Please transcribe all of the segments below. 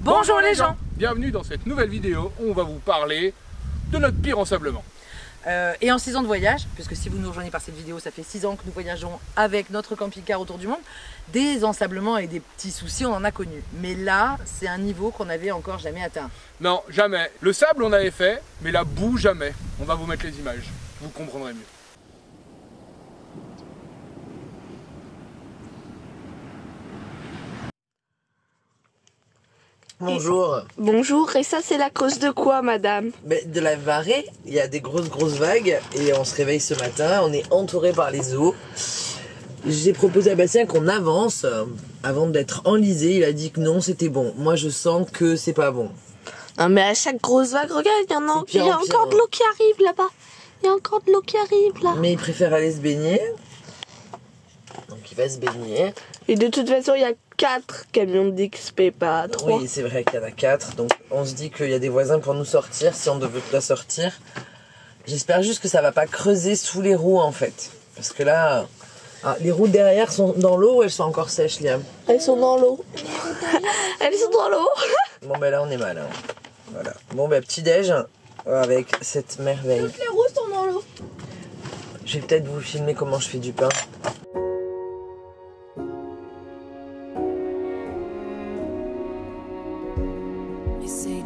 Bonjour les gens. Bienvenue dans cette nouvelle vidéo où on va vous parler de notre pire ensablement. Et en 6 ans de voyage, puisque si vous nous rejoignez par cette vidéo, ça fait 6 ans que nous voyageons avec notre camping-car autour du monde, des ensablements et des petits soucis, on en a connu. Mais là, c'est un niveau qu'on n'avait encore jamais atteint. Non, jamais. Le sable, on avait fait, mais la boue, jamais. On va vous mettre les images, vous comprendrez mieux. Bonjour. Bonjour, et ça c'est la cause de quoi, madame? Mais de la marée, il y a des grosses vagues et on se réveille ce matin, on est entouré par les eaux. J'ai proposé à Bastien qu'on avance avant d'être enlisé, il a dit que non, c'était bon. Moi je sens que c'est pas bon. Non mais à chaque grosse vague, regarde, il y a pire en encore pire, de l'eau qui arrive là-bas. Il y a encore de l'eau qui arrive là. Mais il préfère aller se baigner. Donc il va se baigner. Et de toute façon, il y a 4 camions d'XP, pas 3. Oui, c'est vrai qu'il y en a 4. Donc on se dit qu'il y a des voisins pour nous sortir si on doit sortir. J'espère juste que ça va pas creuser sous les roues en fait. Parce que là, les roues derrière sont dans l'eau ou elles sont encore sèches, Liam? Elles sont dans l'eau. Elles sont dans l'eau. Bon ben là on est mal. Hein. Voilà. Bon ben petit déj avec cette merveille. Toutes les roues sont dans l'eau. Je vais peut-être vous filmer comment je fais du pain.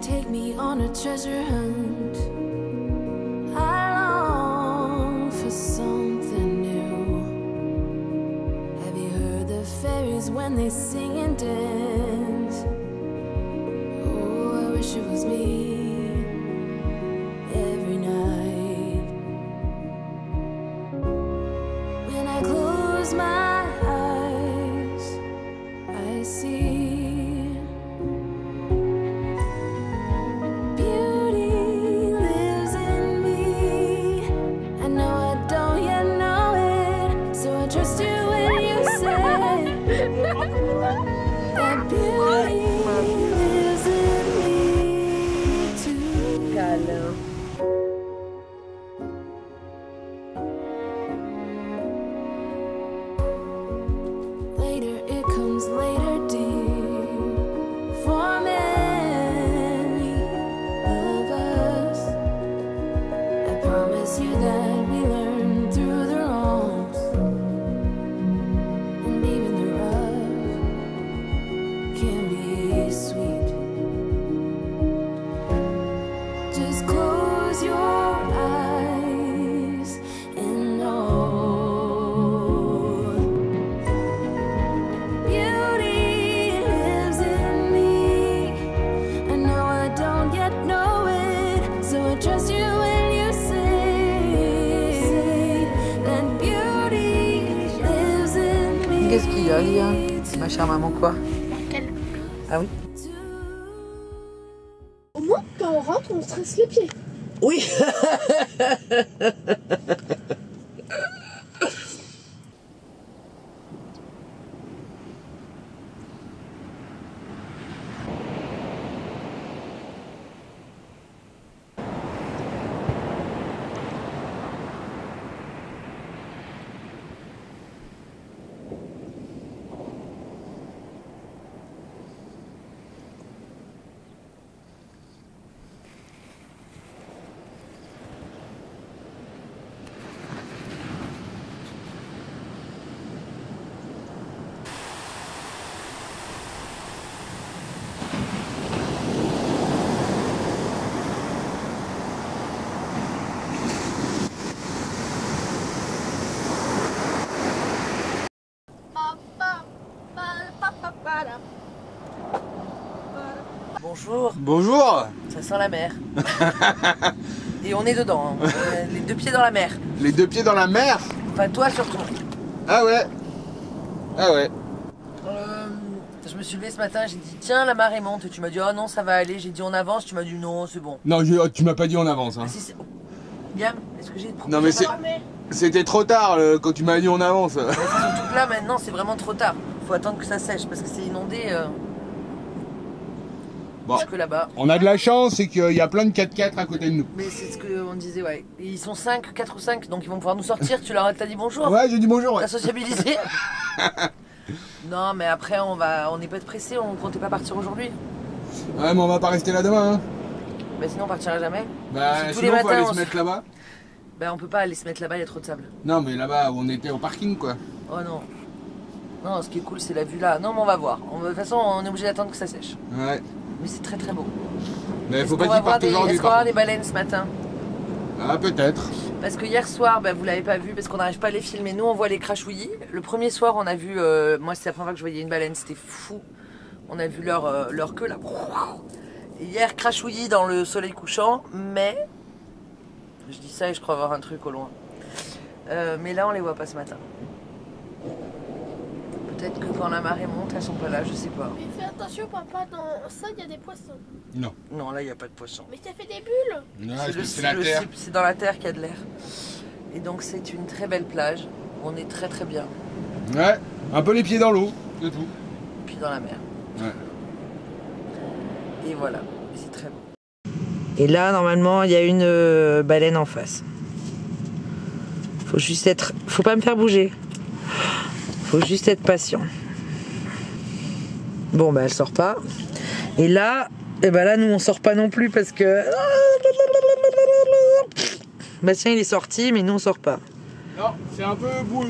Take me on a treasure hunt. I long for something new. Have you heard the fairies when they sing and dance? Oh, I wish it was me every night. When I close my eyes, I see that beauty lives in me too. Câlin. Later it comes later, dear. For many of us, I promise you that we learn through the wrongs. And even the rough can be sweet. Just close your eyes and know beauty lives in me. I know I don't yet know it, so I trust you when you say that beauty lives in me. Qu'est-ce qu'il y a, Liam? Ma chère maman, quoi? Ah oui? Au moins, quand on rentre, on stresse les pieds. Oui. Bonjour. Bonjour. Ça sent la mer. Et on est dedans, hein. Les 2 pieds dans la mer. Les 2 pieds dans la mer? Enfin toi surtout. Ah ouais. Ah ouais. Je me suis levé ce matin, j'ai dit tiens la marée monte. Tu m'as dit oh non ça va aller. J'ai dit on avance. Tu m'as dit non c'est bon. Non, tu m'as pas dit on avance. Hein. Ah, si, c'est... Liam, est-ce que j'ai des Non mais c'était trop tard quand tu m'as dit on avance. C'est surtout que là maintenant c'est vraiment trop tard. Faut attendre que ça sèche parce que c'est inondé. Bon, que là-bas. on a de la chance, c'est qu'il y a plein de 4x4 à côté de nous. Mais c'est ce qu'on disait, ouais. Et ils sont 5, 4 ou 5, donc ils vont pouvoir nous sortir. Tu leur as dit bonjour. Ouais, j'ai dit bonjour. Ouais. T'as sociabilisé. Non, mais après, on n'est pas pressé, on comptait pas partir aujourd'hui. Ouais, mais on va pas rester là demain, hein. Bah sinon on partira jamais. Bah, Si tous les sinon, faut matins, aller on se mettre là-bas. Bah on peut pas aller se mettre là-bas, il y a trop de sable. Non, mais là-bas où on était au parking, quoi. Oh non. Non, ce qui est cool c'est la vue là. Non mais on va voir. De toute façon on est obligé d'attendre que ça sèche. Ouais. Mais c'est très très beau. Mais faut Est-ce pas qu'on va qu'il voir parte des... aujourd'hui, Est-ce qu'on va par voir des baleines ce matin? contre. Ah, peut-être. Parce que hier soir, bah, vous l'avez pas vu parce qu'on n'arrive pas à les filmer. Nous on voit les crachouillis. Le premier soir on a vu, moi c'est la première fois que je voyais une baleine, c'était fou. On a vu leur queue là. Et hier crachouillis dans le soleil couchant, mais je dis ça et je crois voir un truc au loin. Mais là on les voit pas ce matin. Peut-être que quand la marée monte, elles sont pas là, je sais pas. Mais fais attention, papa, dans ça, il y a des poissons. Non. Non, là il n'y a pas de poisson. Mais ça fait des bulles. Non, C'est c'est la terre. c'est dans la terre qu'il y a de l'air. Et donc c'est une très belle plage. On est très très bien. Ouais, un peu les pieds dans l'eau, c'est tout. Puis dans la mer. Ouais. Et voilà. Et c'est très beau. Et là, normalement, il y a une baleine en face. Faut juste être. Faut pas me faire bouger. Faut juste être patient. Bon, bah, elle sort pas. Et là, là, nous, on sort pas non plus parce que. Bastien, il est sorti, mais nous, on sort pas. Non, c'est un peu boueux.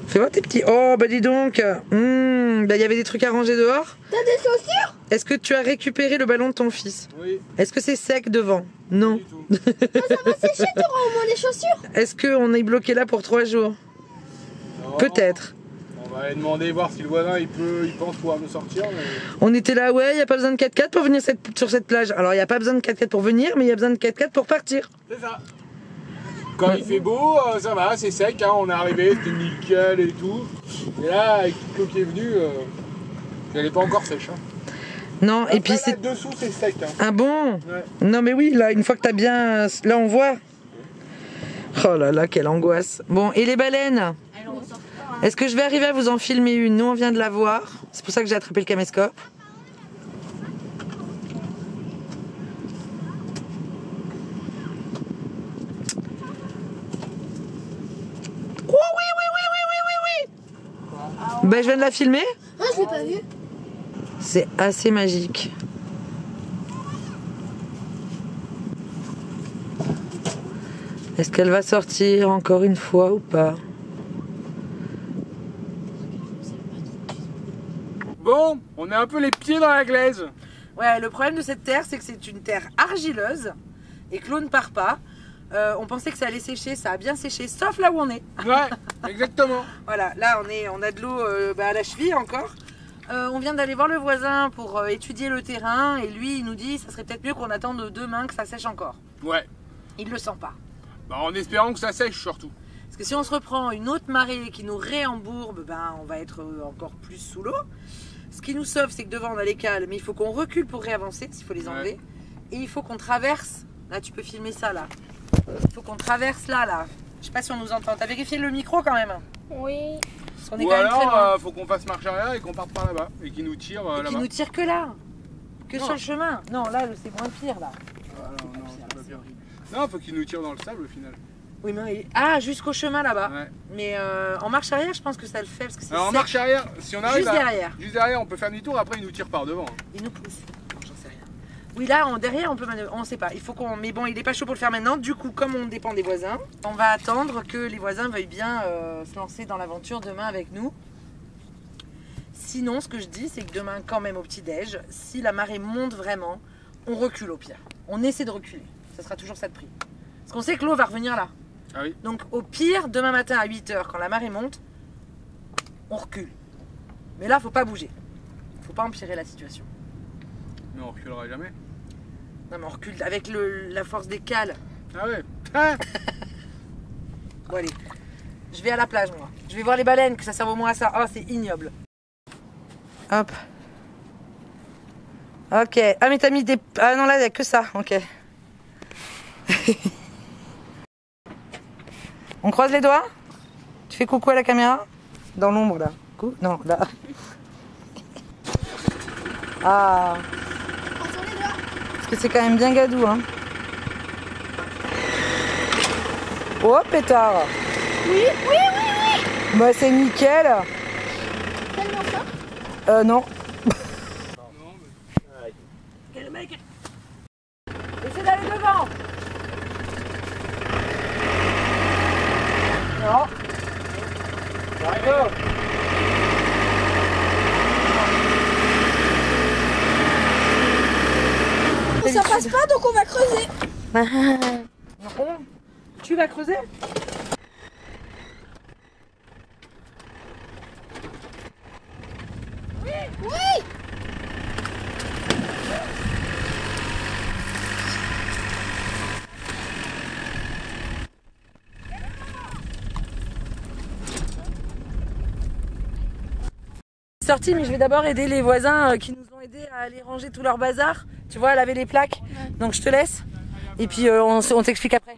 Fais voir tes petits. Oh, bah, dis donc. Il y avait des trucs à ranger dehors. T'as des chaussures? Est-ce que tu as récupéré le ballon de ton fils? Oui. Est-ce que c'est sec devant? Non. Du tout. Ça va sécher, t'auras au moins des chaussures. Est-ce qu'on est bloqué là pour 3 jours? Non. Peut-être. On va aller demander voir si le voisin il pense pouvoir nous sortir. Mais... On était là, ouais, il n'y a pas besoin de 4x4 pour venir sur cette plage. Alors il n'y a pas besoin de 4x4 pour venir, mais il y a besoin de 4x4 pour partir. C'est ça. Quand il fait beau, ça va, c'est sec, hein, on est arrivé, c'était nickel et tout. Et là, avec l'eau qui est venue, elle n'est pas encore sèche. Hein. Non, Après, et puis c'est... là, dessous, c'est sec. Hein. Ah bon? Ouais. Non mais oui, là, une fois que t'as bien... Là, on voit. Oh là là, quelle angoisse. Bon, et les baleines? Est-ce que je vais arriver à vous en filmer une? Nous, on vient de la voir. C'est pour ça que j'ai attrapé le caméscope. Oh oui, oui, oui, oui, oui, oui, oui. Ben, je viens de la filmer. Ah, je l'ai pas vu. C'est assez magique. Est-ce qu'elle va sortir encore une fois ou pas? Bon, on est un peu les pieds dans la glaise. Ouais, le problème de cette terre, c'est que c'est une terre argileuse et que l'eau ne part pas. On pensait que ça allait sécher, ça a bien séché, sauf là où on est. Ouais, exactement. Voilà, là on a de l'eau à la cheville encore. On vient d'aller voir le voisin pour étudier le terrain et lui il nous dit ça serait peut-être mieux qu'on attende demain que ça sèche encore. Ouais. Il le sent pas. Bah, en espérant que ça sèche surtout. Parce que si on se reprend une autre marée qui nous réembourbe, ben, on va être encore plus sous l'eau. Ce qui nous sauve, c'est que devant on a les cales, mais il faut qu'on recule pour réavancer, s'il faut les enlever. Et il faut qu'on traverse. Là, tu peux filmer ça là. Il faut qu'on traverse là. Je sais pas si on nous entend. T'as vérifié le micro quand même? Oui. Parce qu'on est Ou quand même très loin. alors, faut qu'on fasse marche arrière et qu'on parte par là-bas. Et qu'ils nous tirent Et là-bas. qui nous tire que là. Que Non. sur le chemin. Non, là, c'est moins pire là. Ah, non, c'est pas pire. Non, faut qu'ils nous tirent dans le sable au final. Oui, mais jusqu'au chemin là-bas. Ouais. Mais en marche arrière, je pense que ça le fait parce que c'est Alors en sec. marche arrière, si on arrive Juste à- derrière. juste derrière, on peut faire demi-tour, après ils nous tirent par devant. Il nous pousse. Non, j'en sais rien. Oui, là, derrière, on peut manœuvrer. On sait pas. Il faut qu'on. Mais bon, il est pas chaud pour le faire maintenant. Du coup, comme on dépend des voisins, on va attendre que les voisins veuillent bien se lancer dans l'aventure demain avec nous. Sinon, ce que je dis, c'est que demain, quand même au petit-déj, si la marée monte vraiment, on recule au pire. On essaie de reculer. Ça sera toujours ça de prix. Parce qu'on sait que l'eau va revenir là. Ah oui. Donc, au pire, demain matin à 8h, quand la marée monte, on recule. Mais là, faut pas bouger. Faut pas empirer la situation. Mais on reculera jamais. Non, mais on recule avec la force des cales. Ah ouais. Ah Bon, allez. Je vais à la plage, moi. Je vais voir les baleines, que ça serve au moins à ça. Oh, c'est ignoble. Hop. Ok. Ah, mais t'as mis des... Ah non, là, il n'y a que ça. Ok. On croise les doigts? Tu fais coucou à la caméra? Dans l'ombre, là. Coucou? Non, là. Ah. Parce que c'est quand même bien gadou, hein. Oh, pétard. Oui, oui, oui, oui. Bah, c'est nickel. Tellement ça. Non. Essayez d'aller devant. Non. J'arrive. Ça passe pas, donc on va creuser. Tu vas creuser? Oui. Sorti, mais je vais d'abord aider les voisins qui nous ont aidés à aller ranger tout leur bazar. Tu vois, à laver les plaques. Donc je te laisse. Et puis on t'explique après.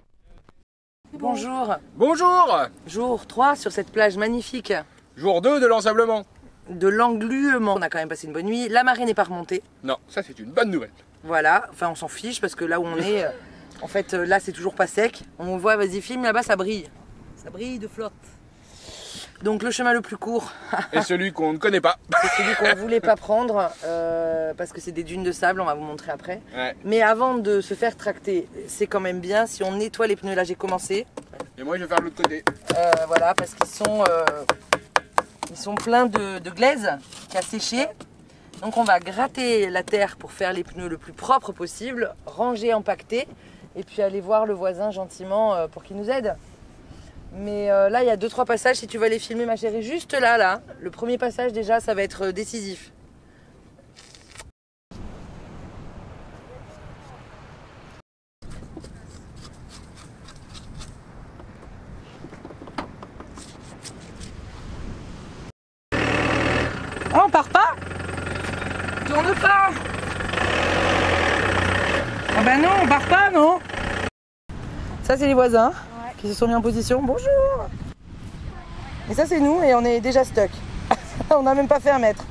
Bonjour. Bonjour. Jour 3 sur cette plage magnifique Jour 2 de l'ensablement. de l'engluement. On a quand même passé une bonne nuit. La marée n'est pas remontée. Non, ça c'est une bonne nouvelle. Voilà. Enfin, on s'en fiche parce que là où on est, en fait, là c'est toujours pas sec. On voit, vas-y, filme là-bas, ça brille. Ça brille de flotte. Donc le chemin le plus court, Et celui qu'on ne connaît pas. c'est celui qu'on voulait pas prendre parce que c'est des dunes de sable, on va vous montrer après. Ouais. Mais avant de se faire tracter, c'est quand même bien si on nettoie les pneus. Là j'ai commencé, Et moi je vais faire de l'autre côté. voilà, parce qu'ils sont pleins de glaise qui a séché. Donc on va gratter la terre pour faire les pneus le plus propre possible, ranger, empaqueter, et puis aller voir le voisin gentiment pour qu'il nous aide. Mais là, il y a 2-3 passages, si tu vas les filmer, ma chérie, juste là. Le premier passage, déjà, ça va être décisif. Oh, on part pas? Tourne pas! Ah bah non, on part pas, non? Ça, c'est les voisins qui se sont mis en position. Bonjour! Et ça, c'est nous et on est déjà stuck. On n'a même pas fait 1 mètre.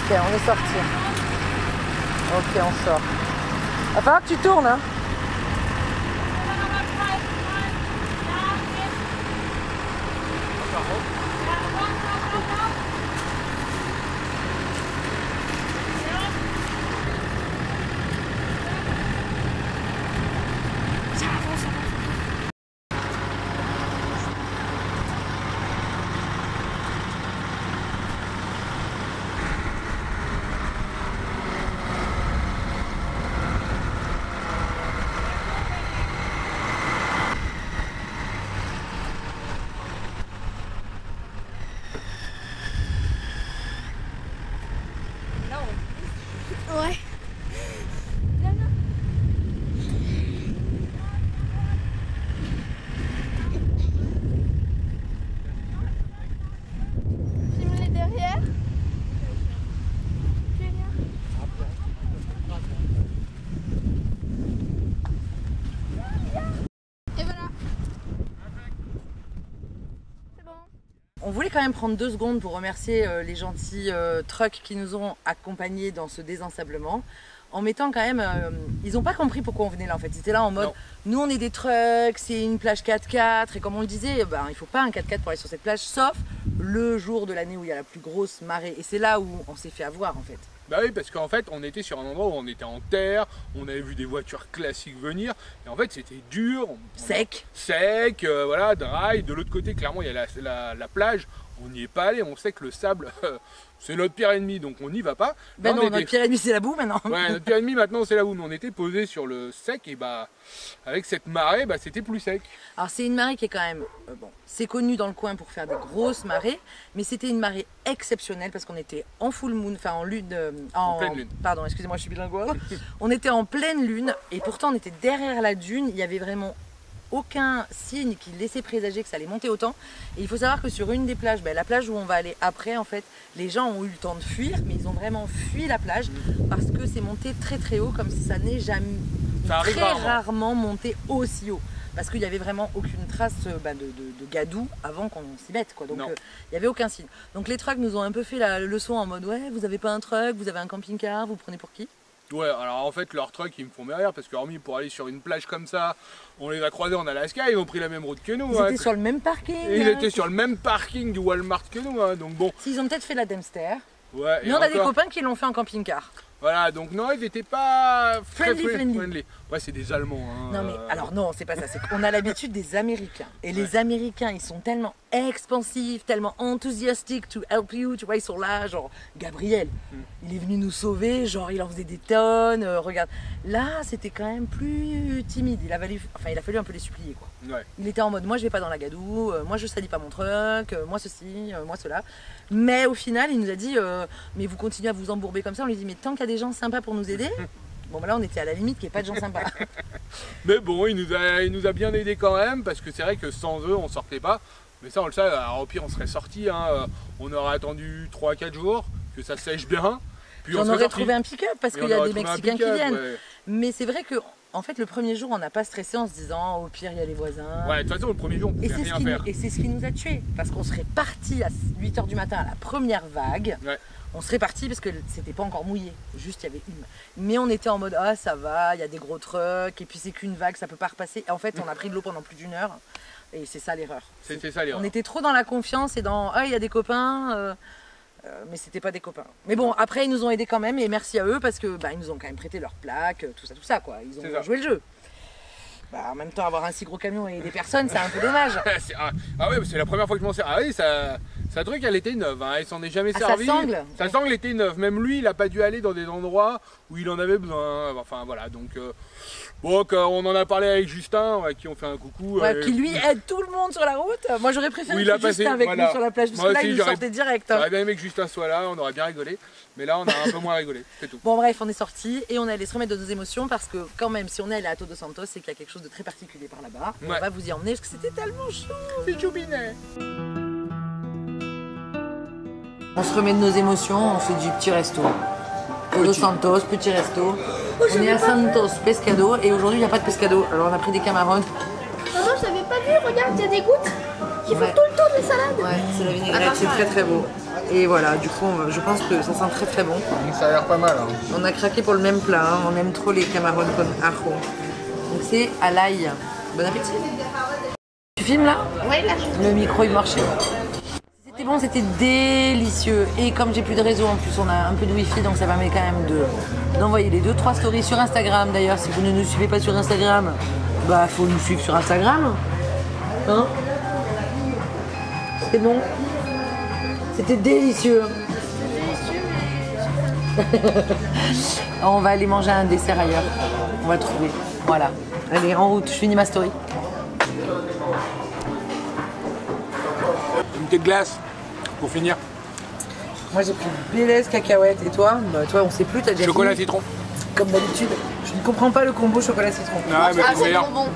Ok, on est sorti. Ok, on sort. Va falloir que tu tournes, hein. Ouais. Filme-les derrière. Génial. Et voilà. C'est bon. On voulait quand même prendre 2 secondes pour remercier les gentils trucks qui nous ont accompagnés dans ce désensablement. En mettant quand même... ils n'ont pas compris pourquoi on venait là en fait. Ils étaient là en mode, Non. nous on est des trucks, c'est une plage 4x4. Et comme on le disait, ben, il ne faut pas un 4x4 pour aller sur cette plage, sauf le jour de l'année où il y a la plus grosse marée. Et c'est là où on s'est fait avoir en fait. Bah oui, parce qu'en fait on était sur un endroit où on était en terre, on avait vu des voitures classiques venir, et en fait c'était dur, Sec. sec, voilà, dry. De l'autre côté, clairement, il y a la plage. On n'y est pas allé, on sait que le sable, c'est notre pire ennemi, donc on n'y va pas. Ben Là, non, notre pire ennemi c'est la boue maintenant. Ouais, notre pire ennemi maintenant c'est là où on était posé sur le sec, et bah avec cette marée, bah c'était plus sec. Alors c'est une marée qui est quand même, bon, c'est connu dans le coin pour faire des grosses marées, mais c'était une marée exceptionnelle parce qu'on était en full moon, enfin en lune, En pleine lune. Pardon, excusez-moi, je suis bilingue. On était en pleine lune et pourtant on était derrière la dune, il y avait vraiment aucun signe qui laissait présager que ça allait monter autant. Et il faut savoir que sur une des plages, la plage où on va aller après, en fait, les gens ont eu le temps de fuir, mais ils ont vraiment fui la plage parce que c'est monté très très haut, comme si ça n'est jamais, Ça arrive très rarement. rarement monté aussi haut. Parce qu'il n'y avait vraiment aucune trace de gadou avant qu'on s'y mette. Quoi. Donc Non. il n'y avait aucun signe. Donc les trucks nous ont un peu fait la leçon en mode ouais, vous avez pas un truck, vous avez un camping-car, vous prenez pour qui? Ouais, alors en fait, leurs trucks, ils me font rire parce que, hormis pour aller sur une plage comme ça, on les a croisés en Alaska, ils ont pris la même route que nous. Ils hein. étaient sur le même parking. Et ils hein. étaient sur le même parking du Walmart que nous, hein. Donc bon. Ils ont peut-être fait la Dempster. Ouais, et Mais on a des encore, copains qui l'ont fait en camping-car. Voilà, donc non, ils étaient pas Friendly. Ouais, c'est des Allemands. Hein. Non mais alors non, c'est pas ça, c'est qu'on a l'habitude des Américains. Et les Américains, ils sont tellement expansifs, tellement enthusiastic to help you, tu vois, ils sont là, genre Gabriel, il est venu nous sauver, genre il en faisait des tonnes, regarde. Là, c'était quand même plus timide, il a fallu un peu les supplier quoi. Ouais. Il était en mode moi je vais pas dans la gadoue, moi je salis pas mon truck, moi ceci, moi cela. Mais au final, il nous a dit mais vous continuez à vous embourber comme ça, on lui dit mais tant qu'il y a des gens sympas pour nous aider. Bon, bah là, on était à la limite qu'il n'y ait pas de gens sympas. Mais bon, il nous a bien aidés quand même, parce que c'est vrai que sans eux, on sortait pas. Mais ça, on le sait, alors, au pire, on serait sortis. Hein. On aurait attendu 3-4 jours, que ça sèche bien. Puis on serait aurait sortis. trouvé un pick-up parce Et qu'il y on a aurait des trouvé un Mexicains qui pick-up, viennent. ouais. Mais c'est vrai que, en fait, le premier jour, on n'a pas stressé en se disant au pire, il y a les voisins. Ouais, de toute façon, le premier jour, on Et pouvait c'est rien faire. ce qui nous a tués. Parce qu'on serait parti à 8h du matin à la première vague. Ouais. On serait parti parce que c'était pas encore mouillé. Juste, il y avait une. Mais on était en mode ah, ça va, il y a des gros trucks. Et puis, c'est qu'une vague, ça peut pas repasser. Et en fait, on a pris de l'eau pendant plus d'une heure. Et c'est ça l'erreur. C'était ça l'erreur. On était trop dans la confiance et dans ah, il y a des copains. Mais c'était pas des copains. Mais bon, après ils nous ont aidés quand même et merci à eux parce que ils nous ont quand même prêté leurs plaques, tout ça quoi. Ils C'est ont ça. joué le jeu. En même temps, avoir un si gros camion et des personnes, c'est un peu dommage. Ah ouais, c'est la première fois que je m'en sers. Ah oui, sa truc, elle était neuve. Hein. Elle s'en est jamais Ah, sa servi. sangle. Sa sangle était neuve. Même lui, il a pas dû aller dans des endroits où il en avait besoin. Enfin voilà, donc bon, quand on en a parlé avec Justin, à qui on fait un coucou. Ouais, qui lui aide tout le monde sur la route. Moi j'aurais préféré Oui, il que a passé, Justin avec voilà. nous sur la plage parce Moi que là aussi, il nous j'aurais- sortait direct. hein. J'aurais bien aimé que Justin soit là, on aurait bien rigolé. Mais là, on a un peu moins rigolé, c'est tout. Bon bref, on est sortis et on est allé se remettre de nos émotions parce que quand même si on est allé à Todos Santos, c'est qu'il y a quelque chose de très particulier par là-bas. Et Ouais. on va vous y emmener parce que c'était tellement chaud. C'est choubinet. On se remet de nos émotions, on se dit petit resto. Todos Santos, petit resto. On est à Santos Pescado et aujourd'hui il n'y a pas de pescado. Alors on a pris des camarones. Maman, je t'avais pas vu, regarde, il y a des gouttes qui font Ouais. tout le tour des salades. Ouais, c'est la vinaigrette, c'est très très beau. Et voilà, du coup je pense que ça sent très très bon. Ça a l'air pas mal. Hein. On a craqué pour le même plat, hein. On aime trop les camarones con ajo. Donc c'est à l'ail. Bon appétit. Tu filmes là? Ouais, là, Le micro il marchait. C'était bon, c'était délicieux. Et comme j'ai plus de réseau, en plus on a un peu de wifi, donc ça permet quand même d'envoyer les 2-3 stories sur Instagram. D'ailleurs, si vous ne nous suivez pas sur Instagram, faut nous suivre sur Instagram. Hein? C'était bon. C'était délicieux. On va aller manger un dessert ailleurs. On va le trouver. Voilà. Allez, en route, je finis ma story. Une petite glace pour finir. Moi j'ai pris Bélez cacahuète et toi toi on sait plus, t'as déjà Chocolat fini. citron. Comme d'habitude. Je ne comprends pas le combo chocolat citron. Non, mais c'est meilleur. bon.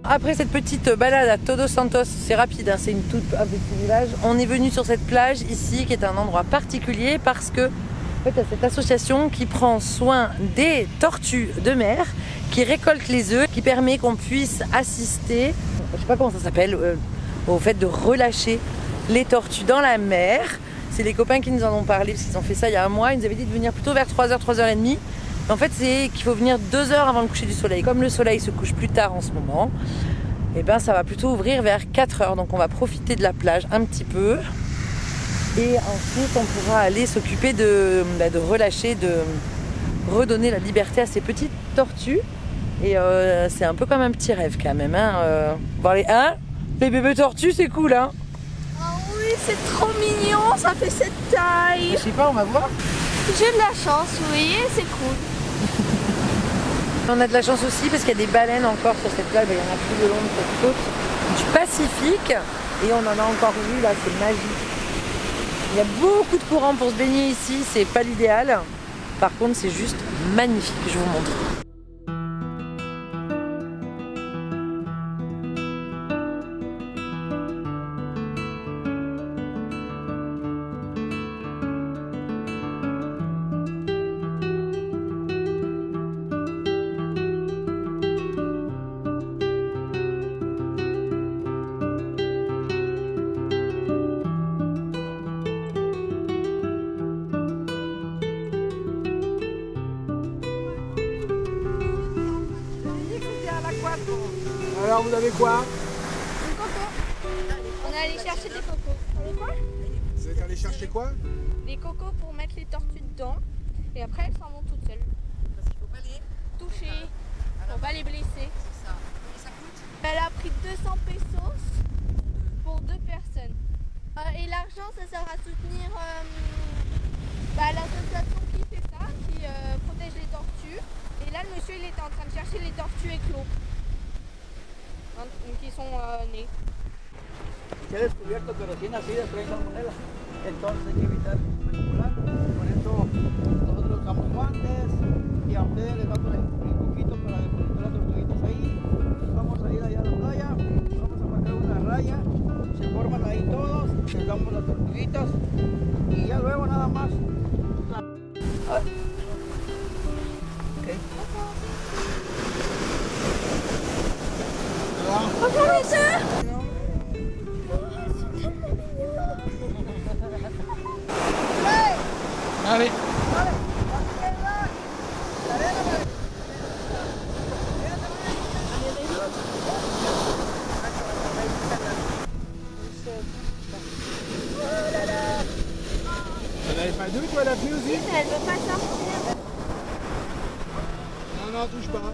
Après cette petite balade à Todos Santos, c'est rapide, hein, c'est un petit village. On est venu sur cette plage ici qui est un endroit particulier parce que en fait, il y a cette association qui prend soin des tortues de mer, qui récolte les œufs, qui permet qu'on puisse assister, je sais pas comment ça s'appelle, au fait de relâcher les tortues dans la mer. C'est les copains qui nous en ont parlé parce qu'ils ont fait ça il y a un mois. Ils nous avaient dit de venir plutôt vers 3h, 3h30. En fait, c'est qu'il faut venir 2 heures avant le coucher du soleil. Comme le soleil se couche plus tard en ce moment, et ça va plutôt ouvrir vers 4 heures. Donc on va profiter de la plage un petit peu. Et ensuite, on pourra aller s'occuper de relâcher, de redonner la liberté à ces petites tortues. Et c'est un peu comme un petit rêve quand même. Hein, voir les bébés tortues, c'est cool. Hein. Ah oui, Oui, c'est trop mignon, ça fait cette taille. Je sais pas, on va voir. J'ai de la chance, vous voyez, c'est cool. On a de la chance aussi parce qu'il y a des baleines encore sur cette plage. Il y en a plus le long de cette côte du Pacifique. Et on en a encore vu là, c'est magique. Il y a beaucoup de courant pour se baigner ici, c'est pas l'idéal. Par contre, c'est juste magnifique, je vous montre. Alors vous avez quoi? On est allé chercher des cocos. Vous êtes allé chercher quoi? Des cocos pour mettre les tortues dedans. Et après, elles s'en vont toutes seules. Parce qu'il faut pas les Toucher. Pour pas les blesser. C'est ça. Et ça coûte? Elle a pris 200 pesos pour 2 personnes. Et l'argent, ça sert à soutenir l'association qui fait ça, qui protège les tortues. Et là, le monsieur, il était en train de chercher les tortues éclos. Qui sont nées. Se ha descubierto que recién nacidas traen salmonela, entonces hay que evitar manipular. Por eso nosotros usamos guantes y a ustedes les damos un poquito para depositar las tortuguitas ahí. Vamos a ir allá a la playa, vamos a marcar una raya, se forman ahí todos, les damos las tortuguitas y ya luego nada más. Allez. Elle n'avait pas deux, toi, elle a pris aussi? Elle veut pas sortir. Non, non, touche pas.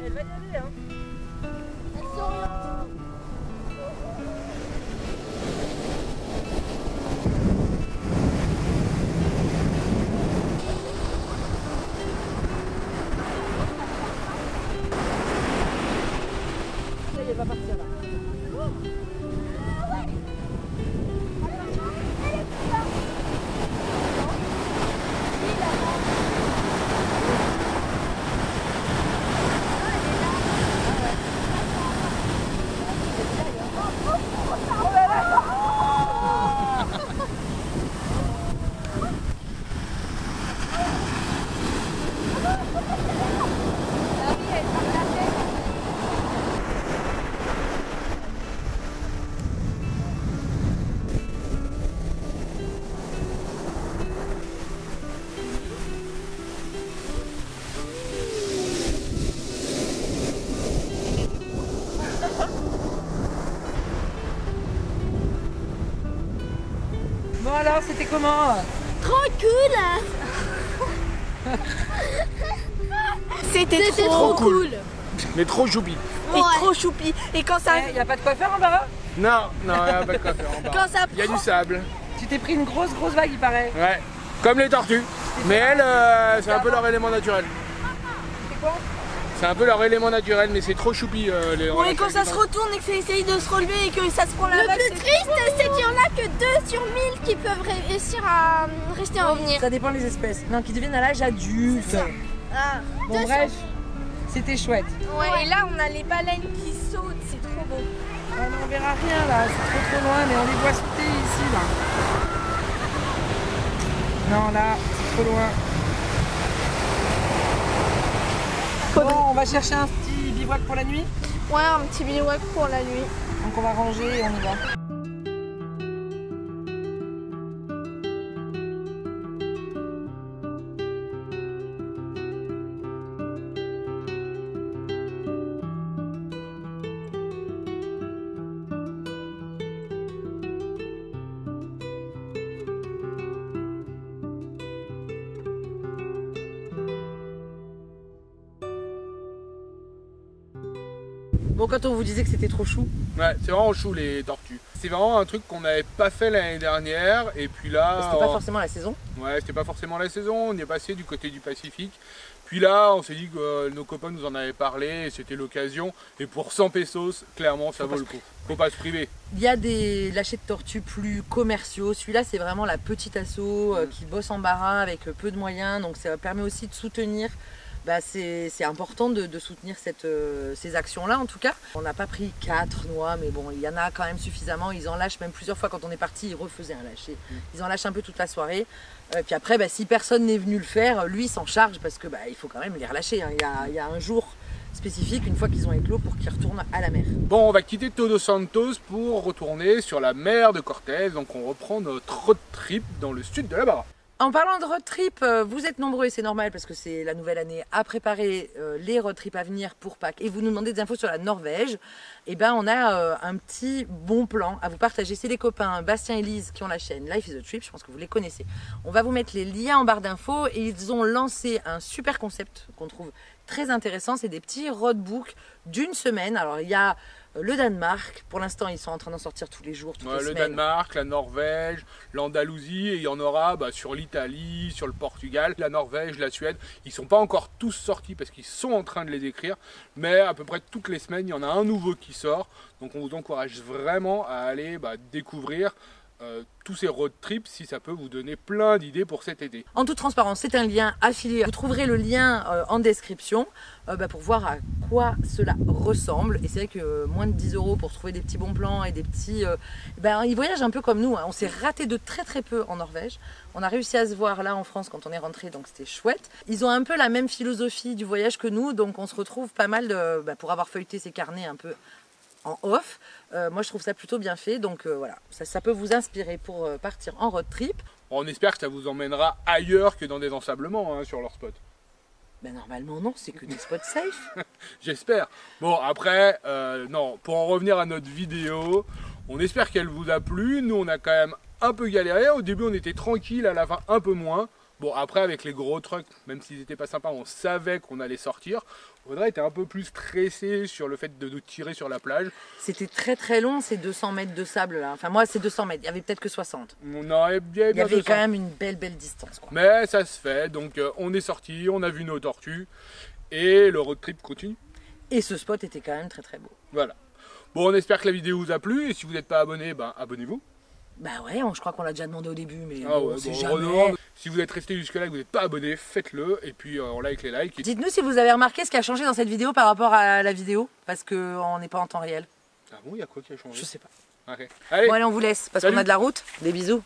Elle va y aller, hein. Elle s'oriente. Ça y est, elle va partir là. Bon alors, c'était comment? Trop cool. C'était trop cool. Mais trop choupi. Et trop choupi. Et quand ça... Il n'y a pas de quoi faire en bas? Non, non, il n'y a pas de quoi faire en bas. Quand ça Il y a prend- du sable. Tu t'es pris une grosse vague, il paraît. Ouais. Comme les tortues. Mais elles, c'est un peu leur élément naturel. C'est quoi? C'est un peu leur élément naturel, mais c'est trop choupi. Les Bon, et quand ça se retourne et que ça essaye de se relever et que ça se prend la Le vague, plus triste, c'est qu'il y en a que 2 sur 1000 qui peuvent réussir à rester en vie. Ça dépend des espèces. Non, qui deviennent à l'âge adulte. Ah, Bon, 2 sur bref, c'était chouette. Ouais, et là on a les baleines qui sautent, c'est trop beau. Ah non, on verra rien là, c'est trop loin, mais on les voit sauter ici là. Non, là, c'est trop loin. Bon, on va chercher un petit bivouac pour la nuit. Ouais, un petit bivouac pour la nuit. Donc on va ranger et on y va. Bon, quand on vous disait que c'était trop chou, Ouais, c'est vraiment chou les tortues. C'est vraiment un truc qu'on n'avait pas fait l'année dernière et puis là... c'était pas forcément la saison. Ouais, c'était pas forcément la saison, on y est passé du côté du Pacifique. Puis là, on s'est dit que nos copains nous en avaient parlé et c'était l'occasion. Et pour 100 pesos, clairement, ça vaut le coup. Faut pas se priver. Il y a des lâchers de tortues plus commerciaux. Celui-là, c'est vraiment la petite asso qui bosse en barin avec peu de moyens. Donc ça permet aussi de soutenir. Bah, c'est important de soutenir ces actions-là en tout cas. On n'a pas pris 4 noix, mais bon, il y en a quand même suffisamment. Ils en lâchent même plusieurs fois quand on est parti, ils refaisaient un lâcher. Ils en lâchent un peu toute la soirée. Puis après, bah, si personne n'est venu le faire, lui il s'en charge parce que bah, il faut quand même les relâcher. Hein. Il y a un jour spécifique une fois qu'ils ont éclos pour qu'ils retournent à la mer. Bon, on va quitter Todos Santos pour retourner sur la mer de Cortés. Donc on reprend notre road trip dans le sud de la Barra. En parlant de road trip, vous êtes nombreux et c'est normal parce que c'est la nouvelle année à préparer les road trips à venir pour Pâques et vous nous demandez des infos sur la Norvège. Et ben on a un petit bon plan à vous partager. C'est les copains Bastien et Lise qui ont la chaîne Life is a Trip, je pense que vous les connaissez. On va vous mettre les liens en barre d'infos et ils ont lancé un super concept qu'on trouve très intéressant. C'est des petits roadbooks d'une semaine. Alors il y a le Danemark, pour l'instant ils sont en train d'en sortir tous les jours, toutes les Le semaines. Danemark, la Norvège, l'Andalousie et il y en aura sur l'Italie, sur le Portugal, la Norvège, la Suède. Ils sont pas encore tous sortis parce qu'ils sont en train de les écrire, mais à peu près toutes les semaines il y en a un nouveau qui sort. Donc on vous encourage vraiment à aller découvrir tous ces road trips si ça peut vous donner plein d'idées pour cet été. En toute transparence, c'est un lien affilié. Vous trouverez le lien en description pour voir à quoi cela ressemble. Et c'est vrai que moins de 10 € pour trouver des petits bons plans et des petits... ils voyagent un peu comme nous. Hein. On s'est raté de très peu en Norvège. On a réussi à se voir là en France quand on est rentré, donc c'était chouette. Ils ont un peu la même philosophie du voyage que nous, donc on se retrouve pas mal pour avoir feuilleté ces carnets un peu en off. Moi je trouve ça plutôt bien fait, donc voilà, ça peut vous inspirer pour partir en road trip. On espère que ça vous emmènera ailleurs que dans des ensablements sur leur spot. Ben normalement non, c'est que des spots safe. J'espère. Bon après, non, pour en revenir à notre vidéo, on espère qu'elle vous a plu. Nous on a quand même un peu galéré. Au début on était tranquille, à la fin un peu moins. Bon après avec les gros trucks, même s'ils n'étaient pas sympas, on savait qu'on allait sortir. Audrey était un peu plus stressée sur le fait de nous tirer sur la plage. C'était très long ces 200 mètres de sable là. Enfin moi c'est 200 mètres, il y avait peut-être que 60. On aurait bien Il y avait 200. quand même une belle distance quoi. Mais ça se fait, donc on est sorti, on a vu nos tortues et le road trip continue. Et ce spot était quand même très beau. Voilà. Bon on espère que la vidéo vous a plu et si vous n'êtes pas abonné, abonnez-vous. Bah ouais, je crois qu'on l'a déjà demandé au début, mais c'est on jamais... redemande. Si vous êtes resté jusque là et que vous n'êtes pas abonné, faites-le et puis on like les likes. Dites-nous si vous avez remarqué ce qui a changé dans cette vidéo par rapport à la vidéo, parce qu'on n'est pas en temps réel. Ah bon, il y a quoi qui a changé? Je sais pas. Okay. Allez, Bon allez, on vous laisse, parce salut. qu'on a de la route. Des bisous.